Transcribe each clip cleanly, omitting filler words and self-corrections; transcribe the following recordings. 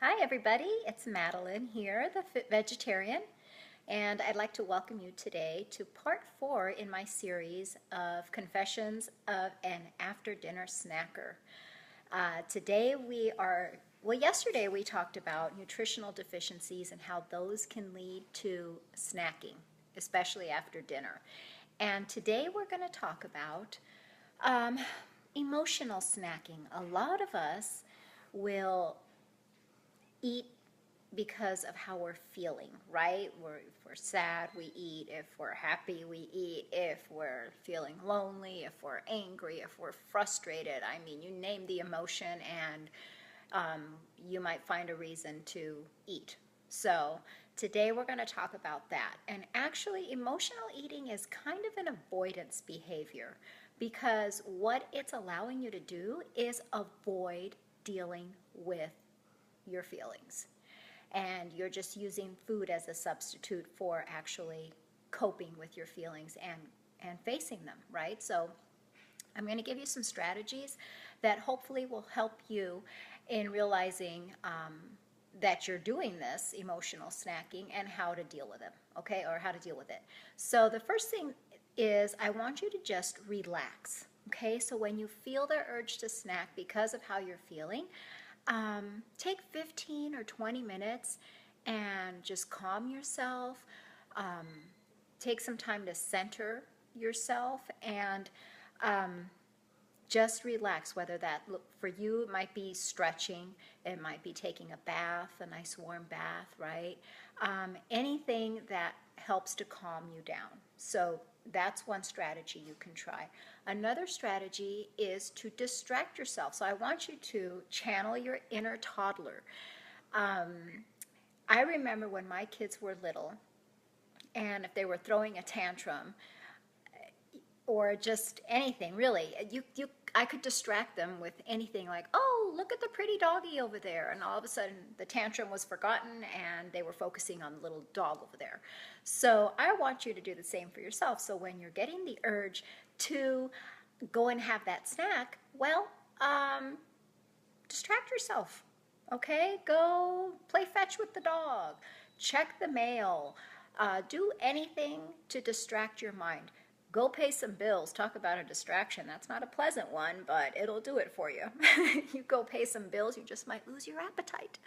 Hi everybody, it's Madeline here, the Fit Vegetarian, and I'd like to welcome you today to part 4 in my series of Confessions of an After Dinner Snacker. Yesterday we talked about nutritional deficiencies and how those can lead to snacking, especially after dinner. And today we're going to talk about um, emotional snacking. A lot of us will eat because of how we're feeling, right? If we're sad, we eat. If we're happy, we eat. If we're feeling lonely, if we're angry, if we're frustrated, I mean, you name the emotion and you might find a reason to eat. So today we're going to talk about that. And actually, emotional eating is kind of an avoidance behavior because what it's allowing you to do is avoid dealing with your feelings. And you're just using food as a substitute for actually coping with your feelings and facing them, right? So I'm going to give you some strategies that hopefully will help you in realizing that you're doing this emotional snacking and how to deal with them, okay, or how to deal with it. So the first thing is I want you to just relax, okay? So when you feel the urge to snack because of how you're feeling, take 15 or 20 minutes and just calm yourself. Um, take some time to center yourself and just relax. Whether that for you, it might be stretching, it might be taking a bath, a nice warm bath, right? Anything that helps to calm you down. So that's one strategy you can try. Another strategy is to distract yourself. So I want you to channel your inner toddler. I remember when my kids were little, and if they were throwing a tantrum, or just anything really, I could distract them with anything like, oh, look at the pretty doggy over there, and all of a sudden the tantrum was forgotten and they were focusing on the little dog over there. So I want you to do the same for yourself. So when you're getting the urge to go and have that snack, well, distract yourself, okay? Go play fetch with the dog, check the mail, do anything to distract your mind. Go pay some bills. Talk about a distraction. That's not a pleasant one, but it'll do it for you. You go pay some bills, you just might lose your appetite.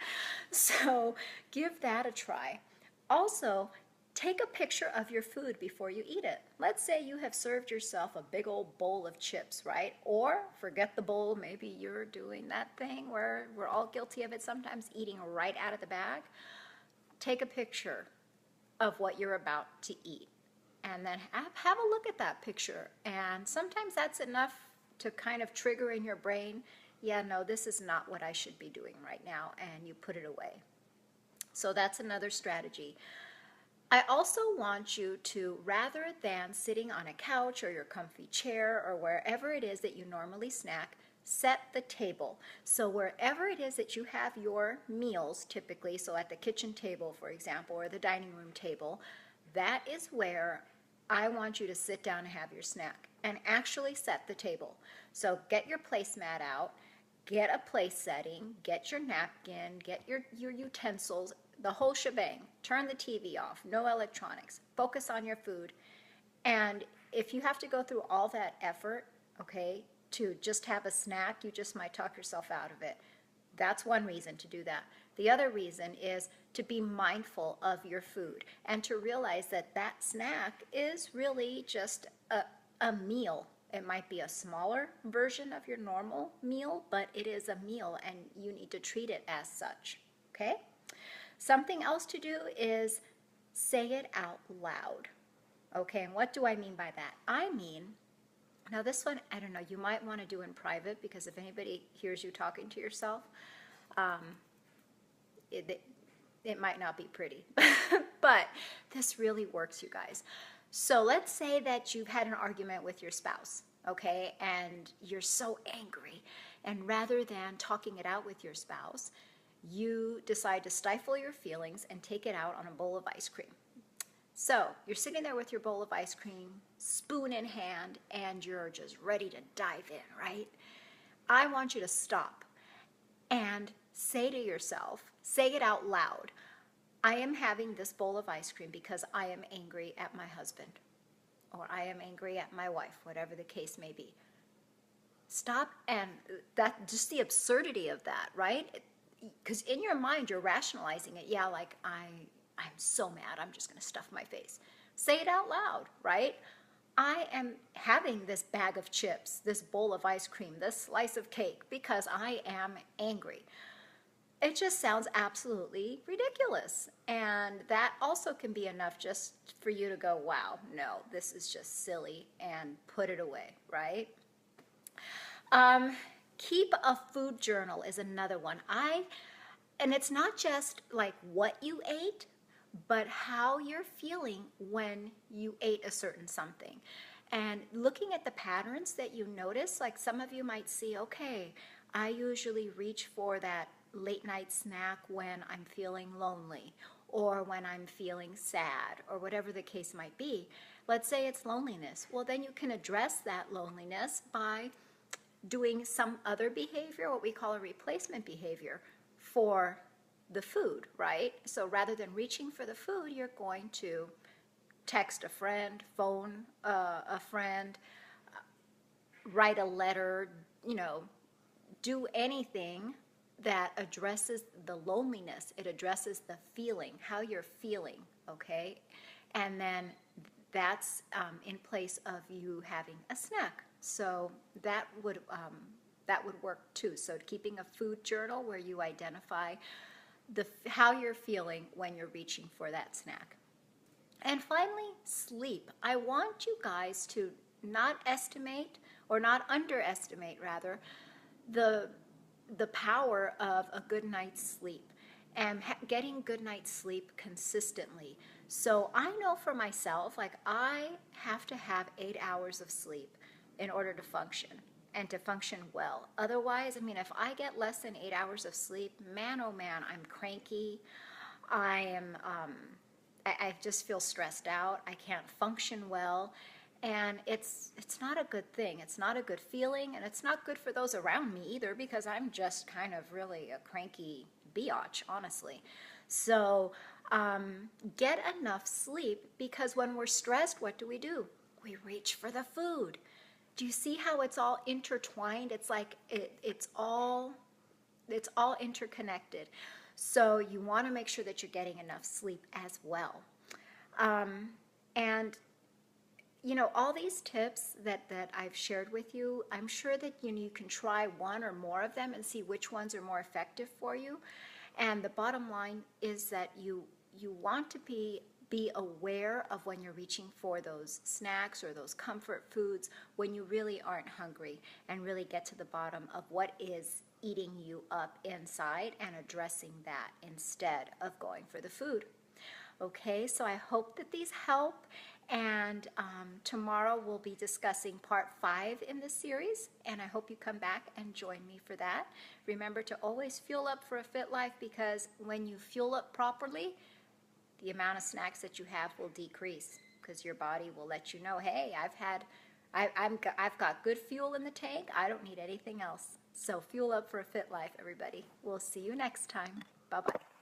So give that a try. Also, take a picture of your food before you eat it. Let's say you have served yourself a big old bowl of chips, right? Or forget the bowl, maybe you're doing that thing where we're all guilty of it sometimes, eating right out of the bag. Take a picture of what you're about to eat and then have a look at that picture. And sometimes that's enough to kind of trigger in your brain, yeah, no, this is not what I should be doing right now, and you put it away. So that's another strategy. I also want you to, rather than sitting on a couch or your comfy chair or wherever it is that you normally snack, set the table. So wherever it is that you have your meals typically, so at the kitchen table, for example, or the dining room table, that is where I want you to sit down and have your snack and actually set the table. So get your placemat out, get a place setting, get your napkin, get your utensils, the whole shebang. Turn the TV off, no electronics, focus on your food. And if you have to go through all that effort, okay, to just have a snack, you just might talk yourself out of it. That's one reason to do that. The other reason is to be mindful of your food and to realize that that snack is really just a meal. It might be a smaller version of your normal meal, but it is a meal and you need to treat it as such, okay? Something else to do is say it out loud, okay? And what do I mean by that? I mean, now this one, I don't know, you might want to do in private because if anybody hears you talking to yourself, it might not be pretty. But this really works, you guys. So let's say that you've had an argument with your spouse, okay, and you're so angry, and rather than talking it out with your spouse, you decide to stifle your feelings and take it out on a bowl of ice cream. So you're sitting there with your bowl of ice cream, spoon in hand, and you're just ready to dive in, right? I want you to stop and say to yourself, Say it out loud. I am having this bowl of ice cream because I am angry at my husband, or I am angry at my wife, whatever the case may be. Stop, and that, just the absurdity of that, right? Because in your mind you're rationalizing it. Yeah, like I'm so mad, I'm just going to stuff my face. Say it out loud, right? I am having this bag of chips, this bowl of ice cream, this slice of cake because I am angry. It just sounds absolutely ridiculous. And that also can be enough just for you to go, wow, no, this is just silly, and put it away, right? Keep a food journal is another one. And it's not just like what you ate, but how you're feeling when you ate a certain something. And looking at the patterns that you notice, like some of you might see, okay, I usually reach for that late night snack when I'm feeling lonely or when I'm feeling sad or whatever the case might be. Let's say it's loneliness. Well, then you can address that loneliness by doing some other behavior, what we call a replacement behavior for the food, right? So rather than reaching for the food, you're going to text a friend, phone a friend, write a letter, do anything that addresses the loneliness. It addresses the feeling, how you're feeling, okay? And then that's in place of you having a snack. So that would work too. So keeping a food journal where you identify how you're feeling when you're reaching for that snack. And finally, sleep. I want you guys to not estimate, or not underestimate rather, the power of a good night's sleep and getting good night's sleep consistently. So I know for myself, like I have to have 8 hours of sleep in order to function and to function well. Otherwise, I mean, if I get less than 8 hours of sleep, man, oh man, I'm cranky. I just feel stressed out. I can't function well. And it's not a good thing. It's not a good feeling, and it's not good for those around me either, because I'm just kind of really a cranky biatch, honestly. So get enough sleep, because when we're stressed, what do? We reach for the food. Do you see how it's all intertwined? It's like it's all interconnected. So you want to make sure that you're getting enough sleep as well. And all these tips that I've shared with you, I'm sure that you can try one or more of them and see which ones are more effective for you. And the bottom line is that you want to be aware of when you're reaching for those snacks or those comfort foods when you really aren't hungry, and really get to the bottom of what is eating you up inside and addressing that instead of going for the food. Okay, so I hope that these help, and tomorrow we'll be discussing part 5 in this series, and I hope you come back and join me for that. Remember to always fuel up for a fit life, because when you fuel up properly, the amount of snacks that you have will decrease, because your body will let you know, hey, I've got good fuel in the tank. I don't need anything else. So fuel up for a fit life, everybody. We'll see you next time. Bye-bye.